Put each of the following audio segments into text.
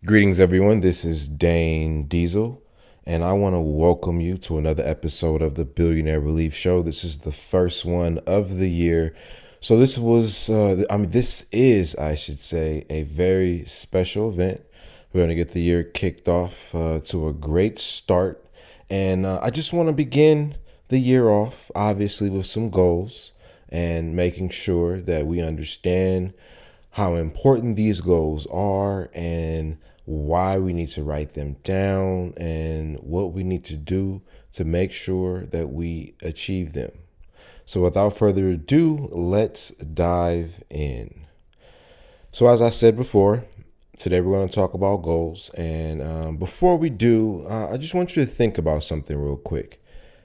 Greetings, everyone. This is Dane Diesel, and I want to welcome you to another episode of the Billionaire Belief Show. This is the first one of the year. So this is, I should say, a very special event. We're going to get the year kicked off to a great start. And I just want to begin the year off, obviously, with some goals and making sure that we understand how important these goals are and why we need to write them down and what we need to do to make sure that we achieve them. So without further ado, let's dive in. So as I said before, today we're going to talk about goals. And before we do, I just want you to think about something real quick.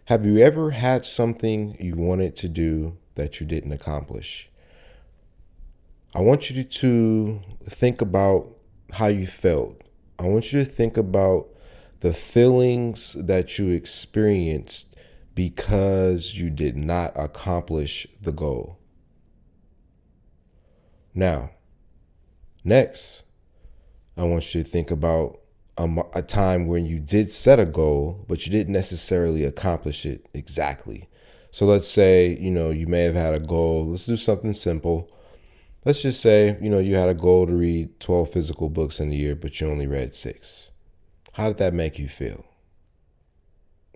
Have you ever had something you wanted to do that you didn't accomplish? I want you to think about how you felt. I want you to think about the feelings that you experienced because you did not accomplish the goal. Now, next, I want you to think about a time when you did set a goal, but you didn't necessarily accomplish it exactly. So let's say, you may have had a goal. Let's do something simple. Let's just say, you had a goal to read 12 physical books in a year, but you only read 6. How did that make you feel?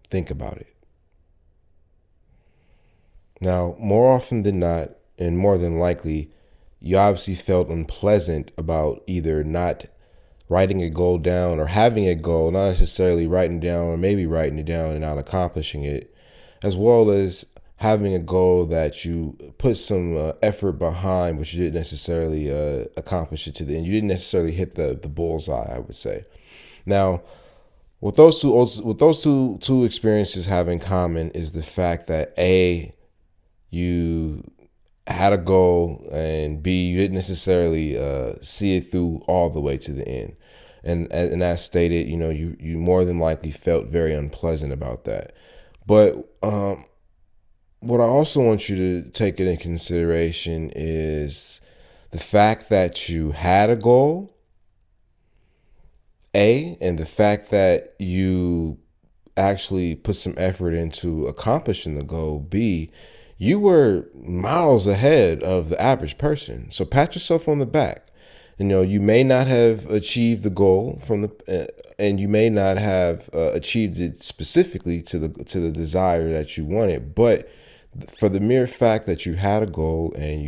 Think about it. Now, more often than not, and more than likely, you obviously felt unpleasant about either not writing a goal down or having a goal, not necessarily writing down or maybe writing it down and not accomplishing it, as well as having a goal that you put some effort behind, but you didn't necessarily accomplish it to the end. You didn't necessarily hit the bullseye, I would say. Now, what those two experiences have in common is the fact that A, you had a goal, and B, you didn't necessarily see it through all the way to the end. And as stated, you more than likely felt very unpleasant about that. But what I also want you to take into consideration is the fact that you had a goal, A, and the fact that you actually put some effort into accomplishing the goal, B, you were miles ahead of the average person. So pat yourself on the back. You may not have achieved the goal and you may not have achieved it specifically to the desire that you wanted, but for the mere fact that you had a goal and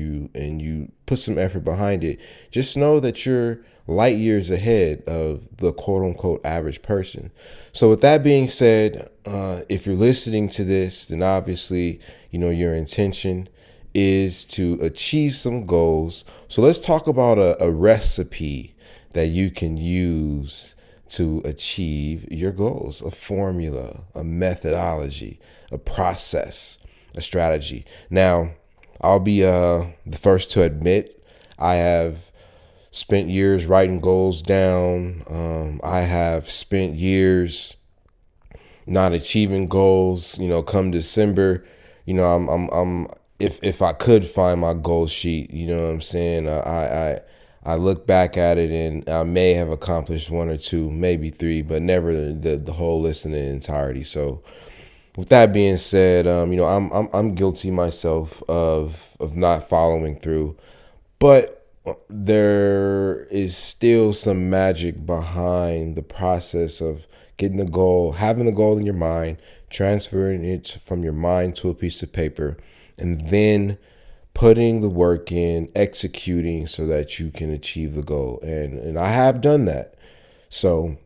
you put some effort behind it, just know that you're light years ahead of the quote unquote average person. So with that being said, if you're listening to this, then obviously, your intention is to achieve some goals. So let's talk about a recipe that you can use to achieve your goals, a formula, a methodology, a process, a strategy. Now, I'll be the first to admit I have spent years writing goals down. I have spent years not achieving goals. Come December, I'm if I could find my goal sheet, you know what I'm saying? I look back at it and I may have accomplished 1 or 2, maybe 3, but never the whole list in the entirety. So with that being said, I'm guilty myself of not following through, but there is still some magic behind the process of getting the goal, having the goal in your mind, transferring it from your mind to a piece of paper, and then putting the work in, executing so that you can achieve the goal. And I have done that. So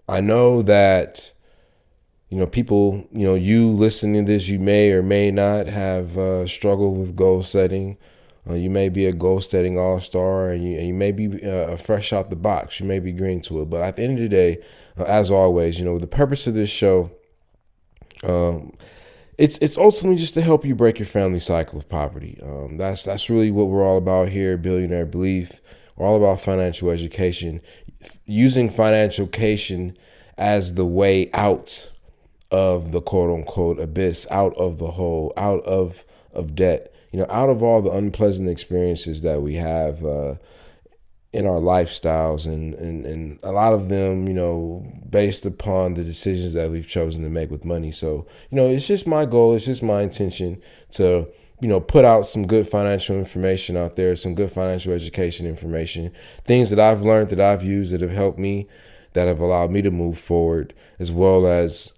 I know that, people, you listening to this, you may or may not have struggled with goal setting. You may be a goal setting all-star, and you may be fresh out the box. You may be green to it. But at the end of the day, as always, the purpose of this show, it's ultimately just to help you break your family cycle of poverty. That's really what we're all about here, Billionaire Belief. We're all about financial education, using financial education as the way out of the quote unquote abyss, out of the hole, out of debt, out of all the unpleasant experiences that we have in our lifestyles, and a lot of them, based upon the decisions that we've chosen to make with money. So, it's just my goal, it's just my intention to, put out some good financial information out there, some good financial education information, things that I've learned, that I've used, that have helped me, that have allowed me to move forward, as well as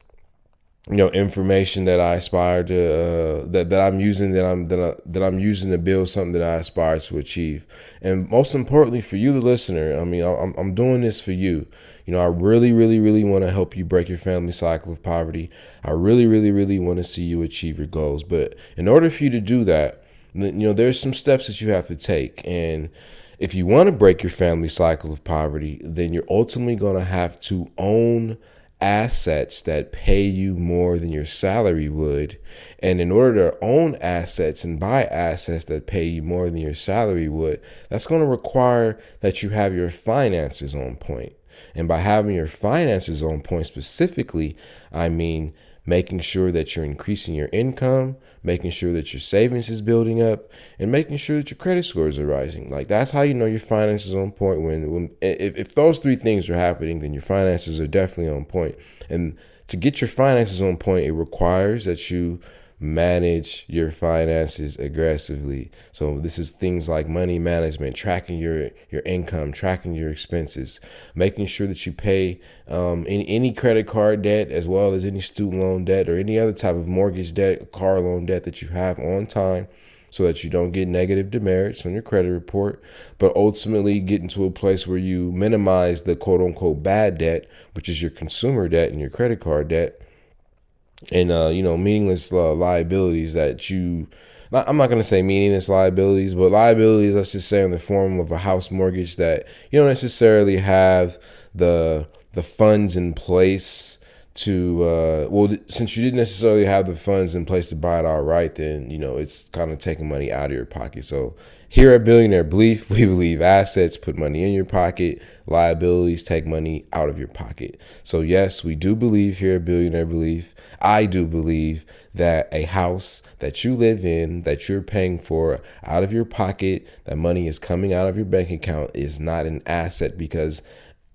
information that I aspire to that I'm using that I'm using to build something that I aspire to achieve. And most importantly, for you, the listener, I mean, I'm doing this for you. I really, really, really want to help you break your family cycle of poverty. I really, really, really want to see you achieve your goals. But in order for you to do that, there's some steps that you have to take. And if you want to break your family cycle of poverty, then you're ultimately going to have to own assets that pay you more than your salary would. And in order to own assets and buy assets that pay you more than your salary would, that's going to require that you have your finances on point. And by having your finances on point specifically, I mean making sure that you're increasing your income, making sure that your savings is building up, and making sure that your credit scores are rising. Like, that's how you know your finances are on point. If those three things are happening, then your finances are definitely on point. And to get your finances on point, it requires that you manage your finances aggressively. So this is things like money management, tracking your income, tracking your expenses, making sure that you pay any credit card debt, as well as any student loan debt or any other type of mortgage debt, car loan debt that you have, on time, so that you don't get negative demerits on your credit report, but ultimately get into a place where you minimize the quote unquote bad debt, which is your consumer debt and your credit card debt. And, meaningless liabilities that I'm not going to say meaningless liabilities, but liabilities, let's just say, in the form of a house mortgage that you don't necessarily have the funds in place to, since you didn't necessarily have the funds in place to buy it outright, then, it's kind of taking money out of your pocket. So here at Billionaire Belief, we believe assets put money in your pocket, liabilities take money out of your pocket. So yes, we do believe here at Billionaire Belief, I do believe that a house that you live in, that you're paying for out of your pocket, that money is coming out of your bank account, is not an asset, because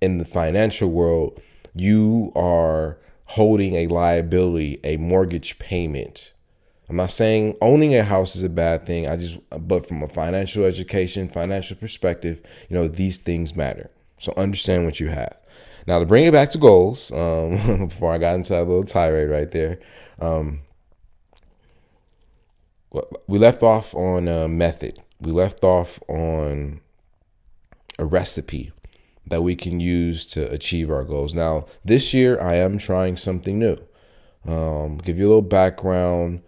in the financial world, you are holding a liability, a mortgage payment. I'm not saying owning a house is a bad thing. But from a financial education, financial perspective, these things matter. So understand what you have. Now, to bring it back to goals, before I got into that little tirade right there, we left off on a method. We left off on a recipe that we can use to achieve our goals. Now, this year, I am trying something new. Give you a little background.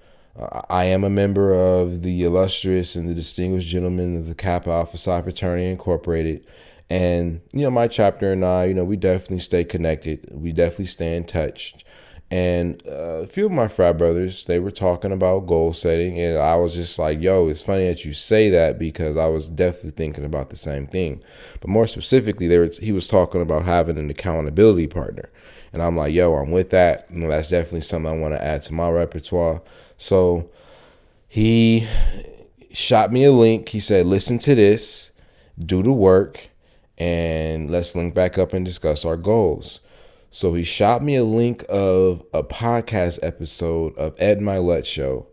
I am a member of the illustrious and the distinguished gentlemen of the Kappa Alpha Psi Fraternity Incorporated. And, my chapter and I, we definitely stay connected. We definitely stay in touch. And a few of my frat brothers, they were talking about goal setting. And I was just like, yo, it's funny that you say that, because I was definitely thinking about the same thing. But more specifically, he was talking about having an accountability partner. And I'm like, yo, I'm with that. That's definitely something I want to add to my repertoire. So he shot me a link. He said, listen to this, do the work, and let's link back up and discuss our goals. So he shot me a link of a podcast episode of Ed Mylett show.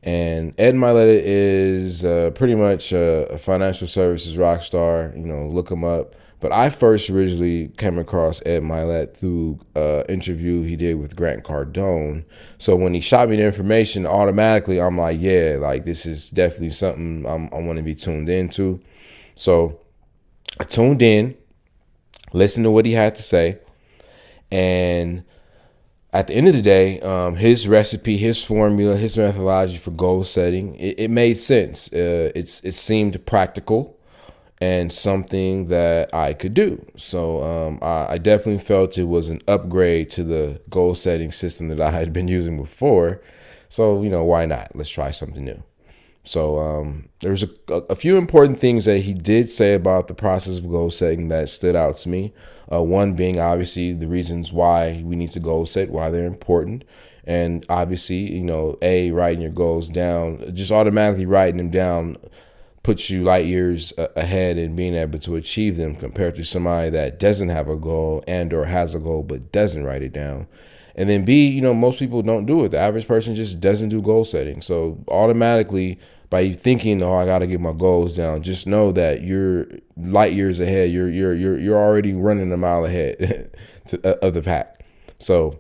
And Ed Mylett is pretty much a financial services rock star. Look him up. But I first originally came across Ed Mylett through an interview he did with Grant Cardone. So when he shot me the information, automatically I'm like, yeah, like, this is definitely something I want to be tuned into. So I tuned in, listened to what he had to say, and at the end of the day, his recipe, his formula, his methodology for goal setting, it made sense. It seemed practical and something that I could do. So I definitely felt it was an upgrade to the goal setting system that I had been using before. So, why not? Let's try something new. So there was a few important things that he did say about the process of goal setting that stood out to me. One being, obviously, the reasons why we need to goal set, why they're important. And obviously, writing your goals down, just automatically writing them down puts you light years ahead in being able to achieve them compared to somebody that doesn't have a goal and or has a goal but doesn't write it down. And then B, most people don't do it. The average person just doesn't do goal setting. So automatically, by you thinking, oh, I got to get my goals down, just know that you're light years ahead. You're already running a mile ahead of the pack. So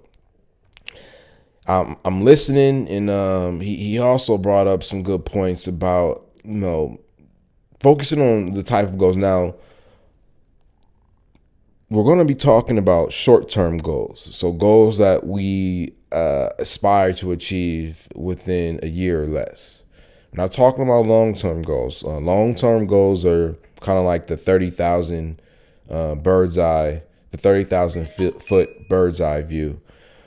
I'm listening, and he also brought up some good points about focusing on the type of goals. Now, we're going to be talking about short-term goals. So goals that we aspire to achieve within a year or less. I'm not talking about long-term goals. Long-term goals are kind of like the 30,000 bird's eye, the 30,000 foot bird's eye view.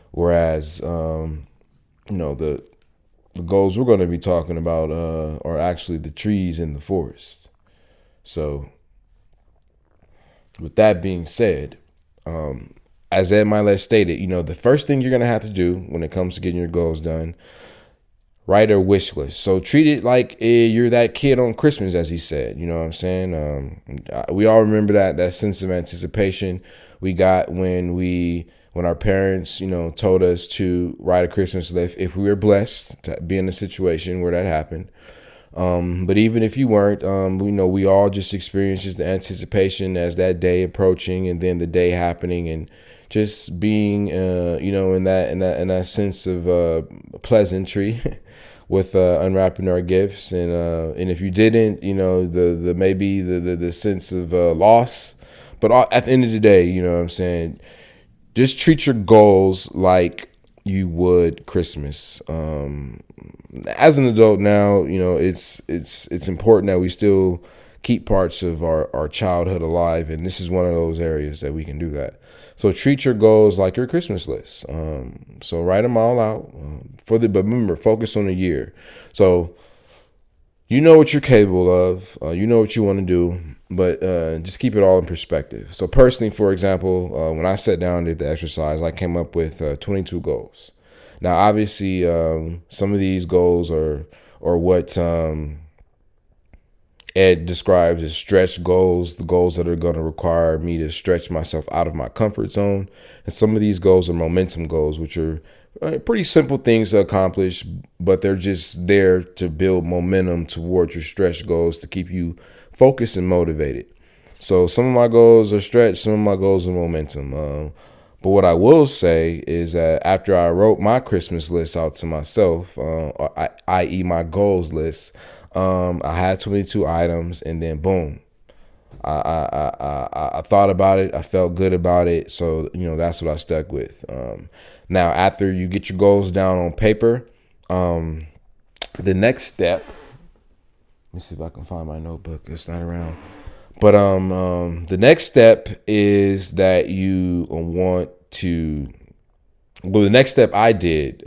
Whereas, the goals we're going to be talking about are actually the trees in the forest. So with that being said, as Ed Mylett stated, the first thing you're going to have to do when it comes to getting your goals done, write a wish list. So treat it like you're that kid on Christmas, as he said. You know what I'm saying? We all remember that sense of anticipation we got when our parents, told us to write a Christmas list if we were blessed to be in a situation where that happened. But even if you weren't, we all just experienced just the anticipation as that day approaching and then the day happening and just being, in that sense of pleasantry with unwrapping our gifts. And if you didn't, the maybe the sense of loss. But at the end of the day, you know what I'm saying, just treat your goals like you would Christmas. As an adult now, it's important that we still keep parts of our childhood alive, and this is one of those areas that we can do that. So treat your goals like your Christmas list. So write them all out but remember, focus on a year. So you know what you're capable of, you know what you want to do, but just keep it all in perspective. So personally, for example, when I sat down and did the exercise, I came up with 22 goals. Now, obviously, some of these goals are what Ed describes as stretch goals, the goals that are going to require me to stretch myself out of my comfort zone. And some of these goals are momentum goals, which are pretty simple things to accomplish, but they're just there to build momentum towards your stretch goals to keep you focused and motivated. So some of my goals are stretch, some of my goals are momentum. But what I will say is that after I wrote my Christmas list out to myself, i.e. my goals list, I had 22 items, and then boom, I thought about it. I felt good about it. So, that's what I stuck with. Now, after you get your goals down on paper, the next step, let me see if I can find my notebook. It's not around. But the next step is that you want to. Well, the next step I did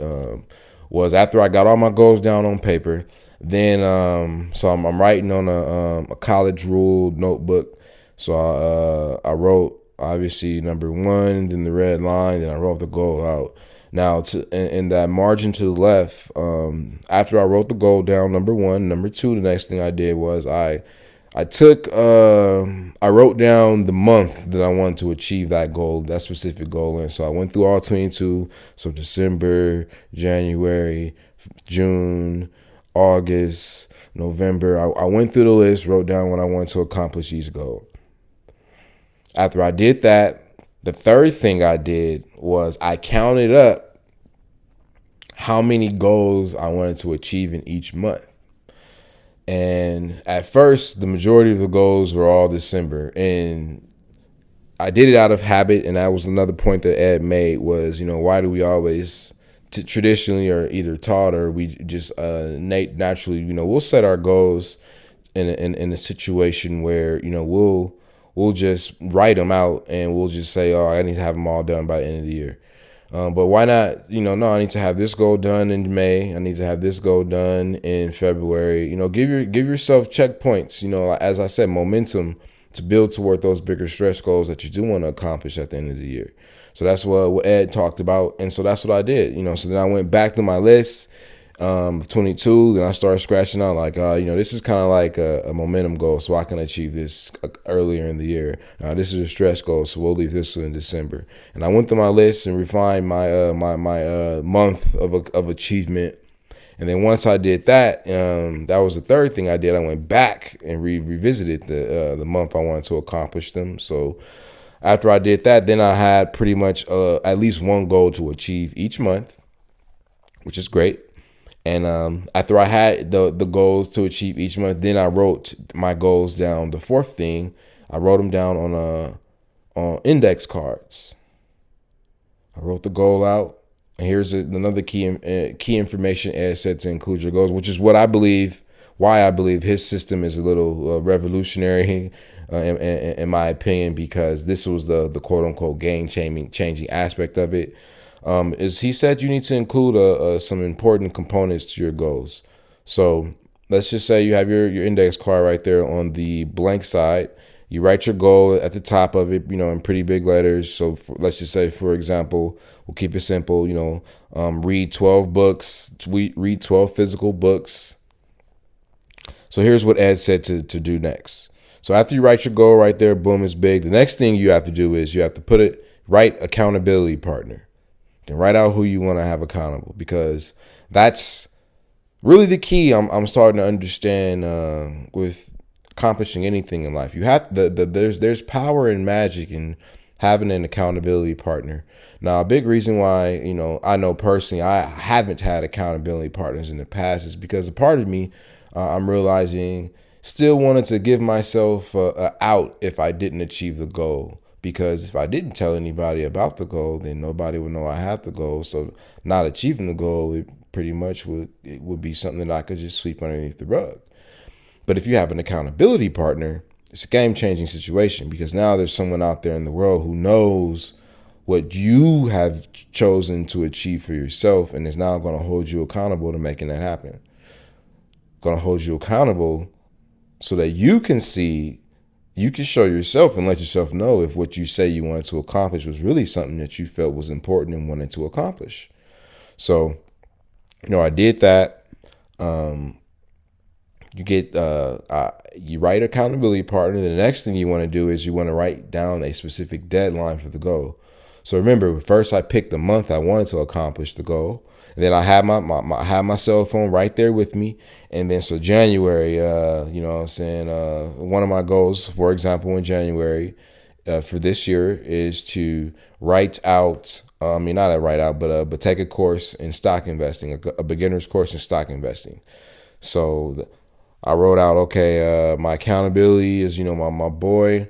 was after I got all my goals down on paper. Then so I'm writing on a college ruled notebook. So I wrote obviously number 1, then the red line, then I wrote the goal out. Now in that margin to the left, after I wrote the goal down, number 1, number 2, the next thing I did was I wrote down the month that I wanted to achieve that goal, that specific goal. And so I went through all 22. So December, January, June, August, November. I went through the list, wrote down what I wanted to accomplish each goal. After I did that, the third thing I did was I counted up how many goals I wanted to achieve in each month. And at first, the majority of the goals were all December. And I did it out of habit. And that was another point that Ed made was, why do we always traditionally are either taught or we just naturally, we'll set our goals in a situation where, we'll just write them out and we'll just say, oh, I need to have them all done by the end of the year. But why not, no, I need to have this goal done in May. I need to have this goal done in February. Give yourself checkpoints, as I said, momentum to build toward those bigger stretch goals that you do want to accomplish at the end of the year. So that's what Ed talked about. And so that's what I did, So then I went back to my list 22. Then I started scratching out like, this is kind of like a momentum goal, so I can achieve this earlier in the year. This is a stretch goal, so we'll leave this in December. And I went through my list and refined my month of achievement. And then once I did that, that was the third thing I did. I went back and revisited the month I wanted to accomplish them. So after I did that, then I had pretty much at least one goal to achieve each month, which is great. And after I had the goals to achieve each month, then I wrote my goals down. The fourth thing, I wrote them down on index cards. I wrote the goal out. And here's another key information Ed said to include your goals, which is why I believe his system is a little revolutionary, in my opinion, because this was the quote unquote game changing aspect of it. Is he said you need to include some important components to your goals. So let's just say you have your index card right there on the blank side. You write your goal at the top of it, in pretty big letters. So let's just say, for example, we'll keep it simple, read 12 books, read 12 physical books. So here's what Ed said to do next. So after you write your goal right there, boom, it's big. The next thing you have to do is you have to write accountability partner. Then write out who you want to have accountable, because that's really the key. I'm starting to understand with accomplishing anything in life. You have there's power and magic in having an accountability partner. Now, a big reason why, I know personally I haven't had accountability partners in the past is because a part of me, I'm realizing, still wanted to give myself a out if I didn't achieve the goal. Because if I didn't tell anybody about the goal, then nobody would know I had the goal. So not achieving the goal, it pretty much would be something that I could just sweep underneath the rug. But if you have an accountability partner, it's a game-changing situation, because now there's someone out there in the world who knows what you have chosen to achieve for yourself and is now going to hold you accountable to making that happen. Going to hold you accountable so that you can show yourself and let yourself know if what you say you wanted to accomplish was really something that you felt was important and wanted to accomplish. So, I did that. You write accountability partner. The next thing you want to do is you want to write down a specific deadline for the goal. So remember, first I picked the month I wanted to accomplish the goal. And then I had my cell phone right there with me. And then so January, one of my goals, for example, in January for this year is to write out, but take a course in stock investing, a beginner's course in stock investing. So I wrote out, my accountability is, my boy.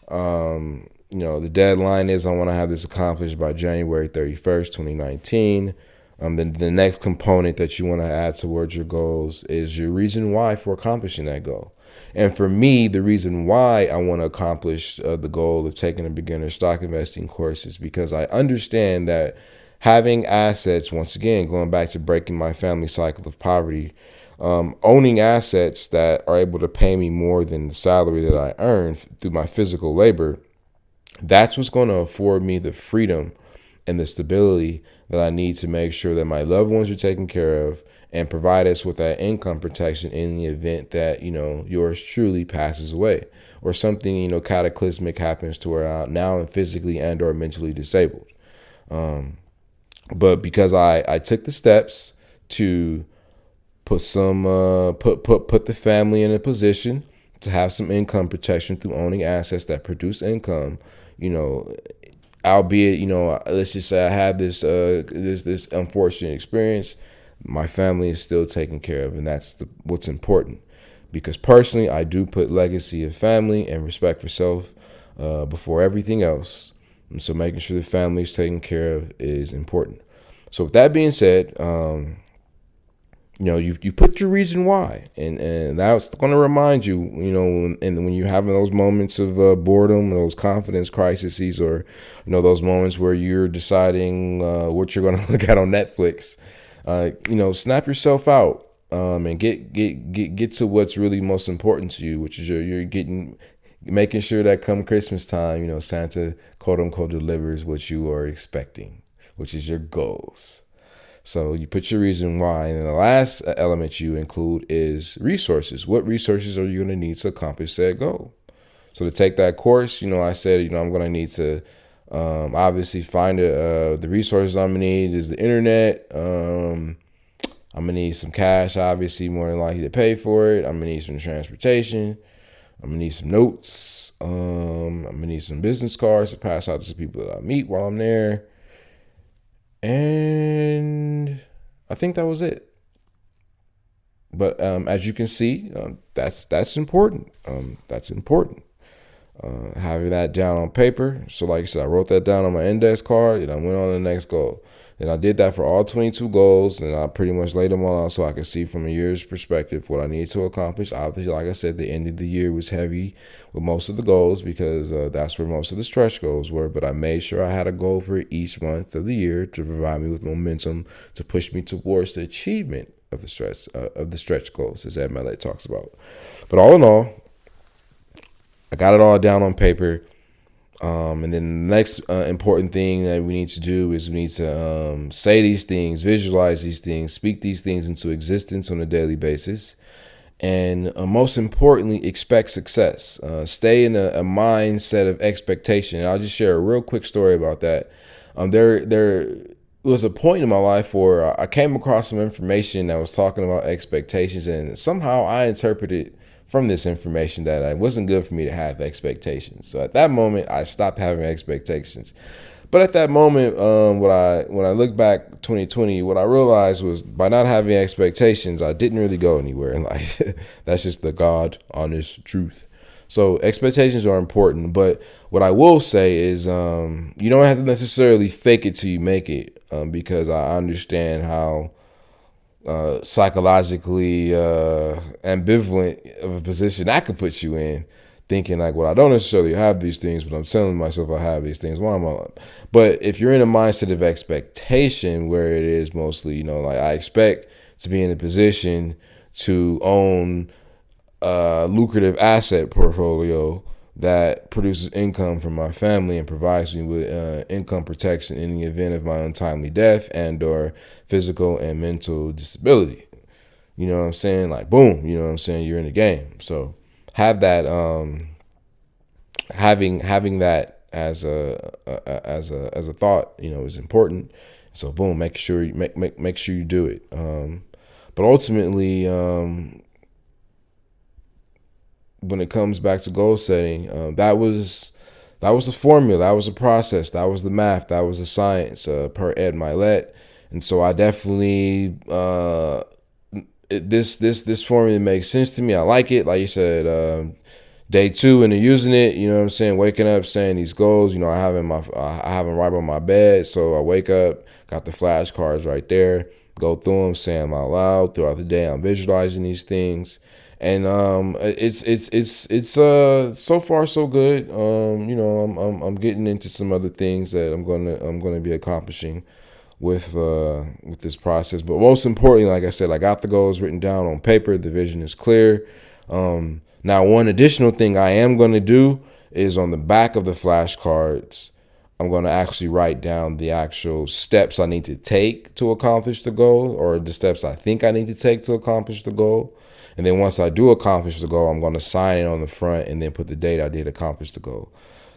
The deadline is I want to have this accomplished by January 31st, 2019. Then the next component that you want to add towards your goals is your reason why for accomplishing that goal. And for me, the reason why I want to accomplish the goal of taking a beginner stock investing course is because I understand that having assets, once again, going back to breaking my family cycle of poverty, owning assets that are able to pay me more than the salary that I earn through my physical labor, that's what's going to afford me the freedom and the stability that I need to make sure that my loved ones are taken care of and provide us with that income protection in the event that, yours truly passes away or something, cataclysmic happens to where now I'm physically and or mentally disabled. But because I took the steps to put the family in a position to have some income protection through owning assets that produce income, albeit, let's just say I have this unfortunate experience, my family is still taken care of, and that's what's important. Because personally, I do put legacy of family and respect for self before everything else. And so making sure the family is taken care of is important. So with that being said, you put your reason why, and that's going to remind you, and when you're having those moments of boredom, those confidence crises, or, those moments where you're deciding what you're going to look at on Netflix, snap yourself out and get to what's really most important to you, which is making sure that come Christmas time, Santa quote unquote delivers what you are expecting, which is your goals. So you put your reason why. And then the last element you include is resources. What resources are you going to need to accomplish said goal? So to take that course, I said, I'm going to need to obviously find the resources I'm going to need is the internet. I'm going to need some cash, obviously, more than likely to pay for it. I'm going to need some transportation. I'm going to need some notes. I'm going to need some business cards to pass out to the people that I meet while I'm there. And I think that was it. But as you can see, that's important. That's important. Having that down on paper. So like I said, I wrote that down on my index card and I went on to the next goal. Then I did that for all 22 goals, and I pretty much laid them all out so I could see from a year's perspective what I need to accomplish. Obviously, like I said, the end of the year was heavy with most of the goals because that's where most of the stretch goals were. But I made sure I had a goal for each month of the year to provide me with momentum to push me towards the achievement of the stretch goals, as Ed Mylett talks about. But all in all, I got it all down on paper. And then the next important thing that we need to do is we need to say these things, visualize these things, speak these things into existence on a daily basis. And most importantly, expect success. Stay in a mindset of expectation. And I'll just share a real quick story about that. There was a point in my life where I came across some information that was talking about expectations, and somehow I interpreted from this information that it wasn't good for me to have expectations. So at that moment, I stopped having expectations. But at that moment, when I look back 2020, what I realized was by not having expectations, I didn't really go anywhere in life. That's just the God honest truth. So expectations are important, but what I will say is you don't have to necessarily fake it till you make it, because I understand how psychologically ambivalent of a position that could put you in, thinking like, well, I don't necessarily have these things, but I'm telling myself I have these things. Why am I? But if you're in a mindset of expectation, where it is mostly, like I expect to be in a position to own a lucrative asset portfolio that produces income for my family and provides me with income protection in the event of my untimely death and or physical and mental disability. You know what I'm saying? Like, boom, you know what I'm saying? You're in the game. So have that, having that as a thought, is important. So boom, make sure you do it. But ultimately, when it comes back to goal setting, that was the formula, that was the process, that was the math, that was the science, per Ed Mylett. And so I definitely this formula makes sense to me. I like it. Like you said, day 2 into using it, you know what I'm saying, waking up saying these goals, I have them right by my bed. So I wake up, got the flashcards right there, go through them, say them out loud throughout the day. I'm visualizing these things. And it's so far so good. I'm getting into some other things that I'm gonna be accomplishing with this process. But most importantly, like I said, I got the goals written down on paper. The vision is clear. Now, one additional thing I am gonna do is on the back of the flashcards, I'm going to actually write down the actual steps I need to take to accomplish the goal, or the steps I think I need to take to accomplish the goal. And then once I do accomplish the goal, I'm going to sign it on the front and then put the date I did accomplish the goal.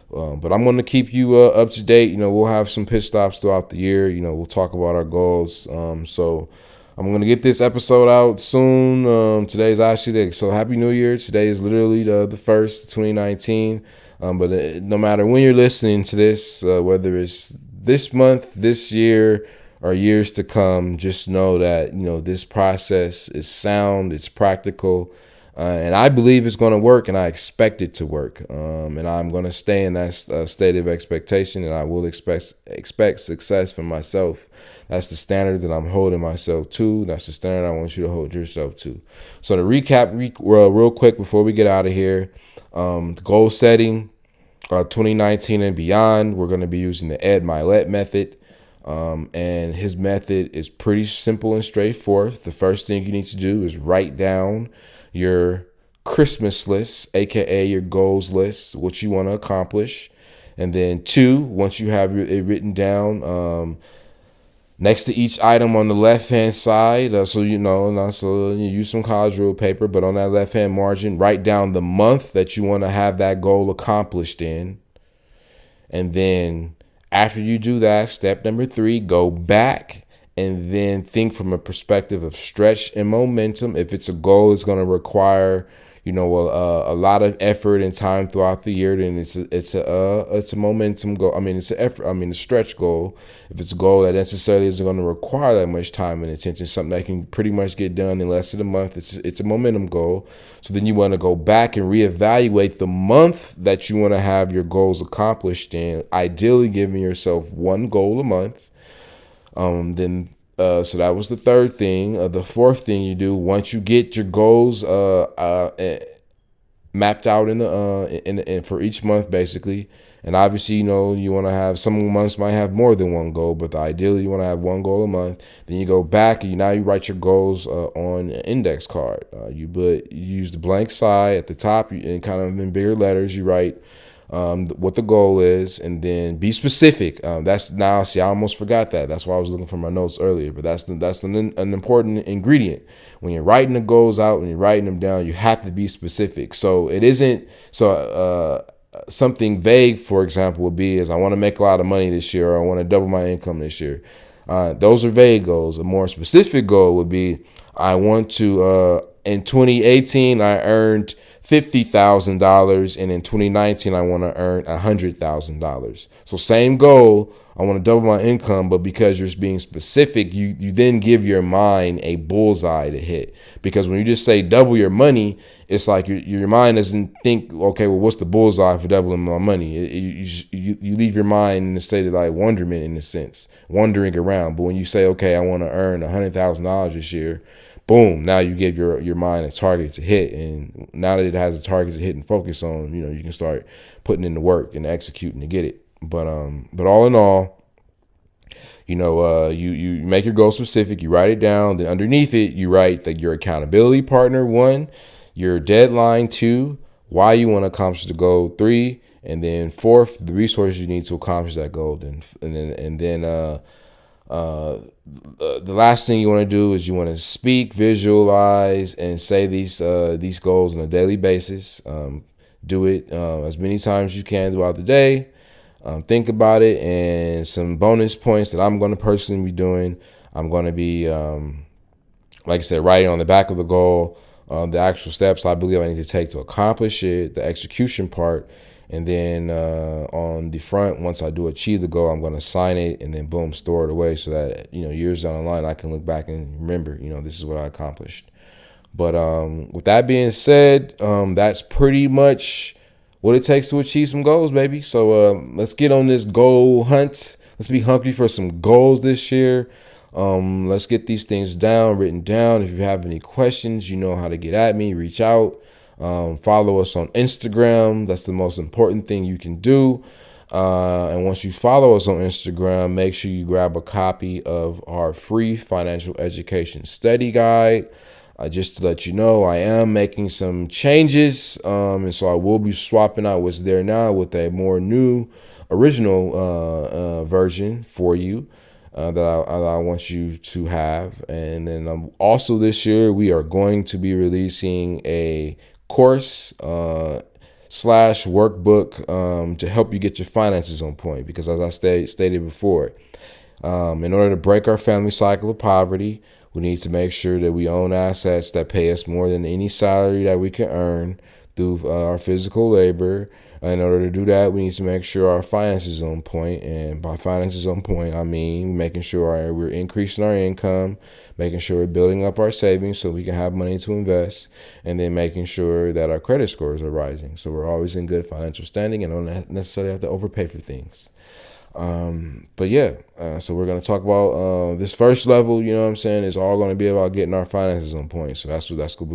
But I'm going to keep you up to date. We'll have some pit stops throughout the year. We'll talk about our goals. So I'm going to get this episode out soon. Today's actually, so Happy New Year. Today is literally the 1st, 2019. But no matter when you're listening to this, whether it's this month, this year, or years to come, just know that, this process is sound, it's practical, and I believe it's going to work, and I expect it to work. And I'm going to stay in that state of expectation, and I will expect success for myself. That's the standard that I'm holding myself to. That's the standard I want you to hold yourself to. So to recap real quick before we get out of here, goal setting, 2019 and beyond, we're going to be using the Ed Mylett method. And his method is pretty simple and straightforward. The first thing you need to do is write down your Christmas list, aka your goals list, what you want to accomplish. And then 2, once you have it written down, Next to each item on the left-hand side, so you use some college rule paper, but on that left-hand margin, write down the month that you want to have that goal accomplished in. And then after you do that, step number 3, go back and then think from a perspective of stretch and momentum. If it's a goal that's going to require, a lot of effort and time throughout the year, then it's a momentum goal. I mean, it's an effort. I mean, a stretch goal. If it's a goal that necessarily isn't going to require that much time and attention, something that can pretty much get done in less than a month, it's a momentum goal. So then you want to go back and reevaluate the month that you want to have your goals accomplished in. Ideally, giving yourself one goal a month. So that was the third thing. The fourth thing you do once you get your goals mapped out in for each month, basically. And obviously, you want to have, some months might have more than one goal, but ideally you want to have one goal a month. Then you go back and you write your goals on an index card. You use the blank side at the top and kind of in bigger letters you write what the goal is, and then be specific. I almost forgot that. That's why I was looking for my notes earlier. But that's an important ingredient when you're writing the goals out, when you're writing them down. You have to be specific. So it isn't something vague. For example, would be I want to make a lot of money this year, or I want to double my income this year. Those are vague goals. A more specific goal would be I want to in 2018 I earned $50,000, and in 2019 I want to earn $100,000. So same goal, I want to double my income, but because you're being specific, you then give your mind a bullseye to hit. Because when you just say double your money, it's like your mind doesn't think, okay, well, what's the bullseye for doubling my money? You leave your mind in a state of like wonderment, in a sense, wandering around. But when you say, okay, I want to earn $100,000 this year, boom, now you give your mind a target to hit. And now that it has a target to hit and focus on, you can start putting in the work and executing to get it. But all in all, you make your goal specific, you write it down, then underneath it, you write that your accountability partner, 1, your deadline, 2, why you want to accomplish the goal, 3, and then 4th, the resources you need to accomplish that goal. The last thing you want to do is you want to speak, visualize, and say these goals on a daily basis. Do it as many times as you can throughout the day. Think about it, and some bonus points that I'm going to personally be doing. I'm going to be, like I said, writing on the back of the goal the actual steps I believe I need to take to accomplish it, the execution part. And then on the front, once I do achieve the goal, I'm going to sign it and then boom, store it away so that, years down the line, I can look back and remember, this is what I accomplished. But with that being said, that's pretty much what it takes to achieve some goals, baby. So let's get on this goal hunt. Let's be hungry for some goals this year. Let's get these things written down. If you have any questions, you know how to get at me, reach out. Follow us on Instagram. That's the most important thing you can do. And once you follow us on Instagram, make sure you grab a copy of our free financial education study guide. Just to let you know, I am making some changes. And so I will be swapping out what's there now with a more new original version for you. That I want you to have. And then also this year, we are going to be releasing a course / workbook to help you get your finances on point. Because as I stated before, in order to break our family cycle of poverty, we need to make sure that we own assets that pay us more than any salary that we can earn through our physical labor. In order to do that, we need to make sure our finances are on point. And by finances on point, I mean making sure we're increasing our income, making sure we're building up our savings so we can have money to invest, and then making sure that our credit scores are rising. So we're always in good financial standing and don't necessarily have to overpay for things. But yeah, so we're going to talk about this first level, you know what I'm saying, is all going to be about getting our finances on point. So that's going to be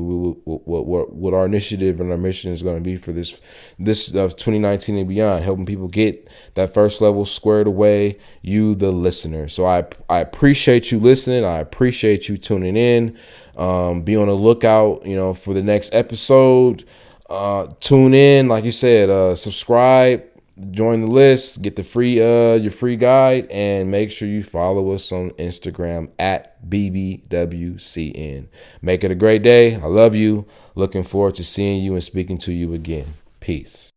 what our initiative and our mission is going to be for this 2019 and beyond, helping people get that first level squared away, you the listener. So I appreciate you listening. I appreciate you tuning in. Be on the lookout, for the next episode. Tune in, like you said, subscribe. join the list, get the free your free guide, and make sure you follow us on Instagram at BBWCN. Make it a great day. I love you. Looking forward to seeing you and speaking to you again. Peace.